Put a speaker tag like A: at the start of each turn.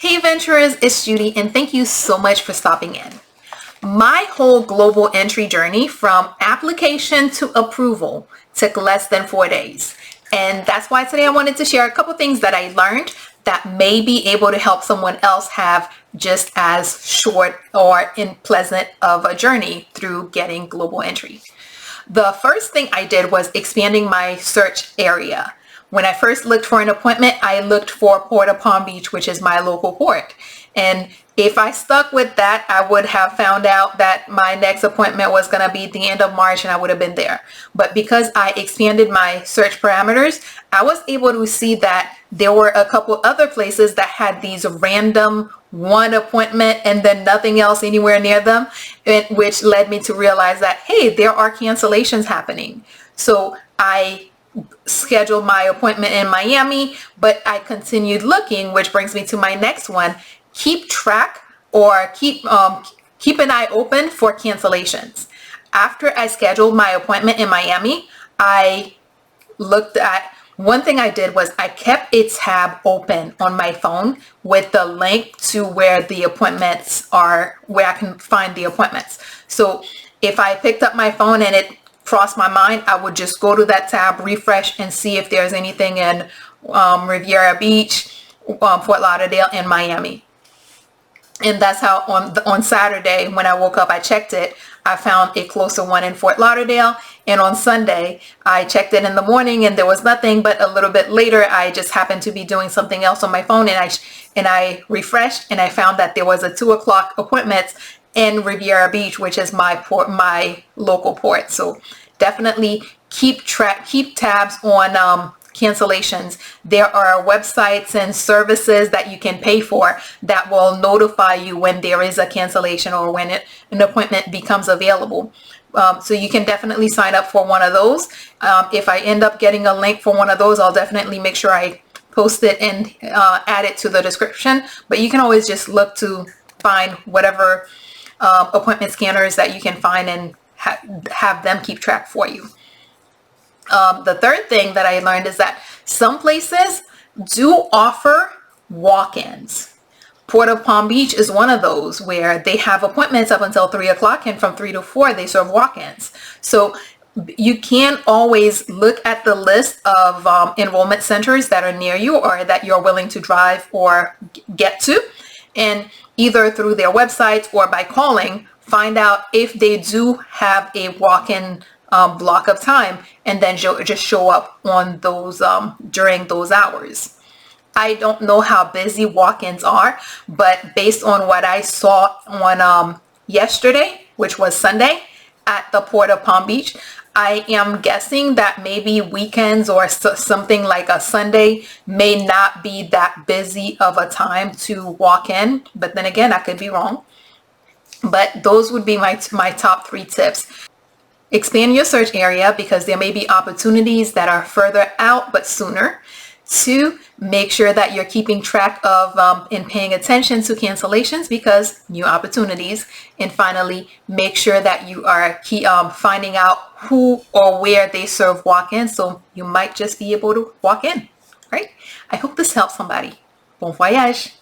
A: Hey Venturers, it's Judy and thank you so much for stopping in. My whole global entry journey from application to approval took less than 4 days. And that's why today I wanted to share a couple things that I learned that may be able to help someone else have just as short or pleasant of a journey through getting global entry. The first thing I did was expanding my search area. When I first looked for an appointment, I looked for Port of Palm Beach, which is my local port. And if I stuck with that, I would have found out that my next appointment was going to be the end of March and I would have been there. But because I expanded my search parameters, I was able to see that there were a couple other places that had these random one appointment and then nothing else anywhere near them, which led me to realize that, hey, there are cancellations happening. So I scheduled my appointment in Miami, but I continued looking, which brings me to my next one. Keep track or keep an eye open for cancellations. After I scheduled my appointment in Miami, I looked at one thing I did was I kept a tab open on my phone with the link to where the appointments are, where I can find the appointments. So if I picked up my phone and it crossed my mind, I would just go to that tab, refresh, and see if there's anything in Riviera Beach, Fort Lauderdale, and Miami. And that's how on Saturday when I woke up, I checked it. I found a closer one in Fort Lauderdale. And on Sunday, I checked it in the morning and there was nothing. But a little bit later, I just happened to be doing something else on my phone and I refreshed and I found that there was a 2 o'clock appointment in Riviera Beach, which is my local port. So definitely keep tabs on cancellations. There are websites and services that you can pay for that will notify you when there is a cancellation or when an appointment becomes available. So you can definitely sign up for one of those. If I end up getting a link for one of those, I'll definitely make sure I post it and add it to the description. But you can always just look to find whatever appointment scanners that you can find and have them keep track for you. The third thing that I learned is that some places do offer walk-ins. Port of Palm Beach is one of those where they have appointments up until 3 o'clock and from 3 to 4 they serve walk-ins. So you can always look at the list of enrollment centers that are near you or that you're willing to drive or get to, and either through their websites or by calling, find out if they do have a walk-in block of time and then just show up on those during those hours. I don't know how busy walk-ins are, but based on what I saw on yesterday, which was Sunday at the Port of Palm Beach, I am guessing that maybe weekends or something like a Sunday may not be that busy of a time to walk in, but then again, I could be wrong. But those would be my top 3 tips. Expand your search area because there may be opportunities that are further out but sooner. 2, make sure that you're keeping track of and paying attention to cancellations because new opportunities. And finally, make sure that you are finding out who or where they serve walk-ins, so you might just be able to walk in, right? I hope this helps somebody. Bon voyage.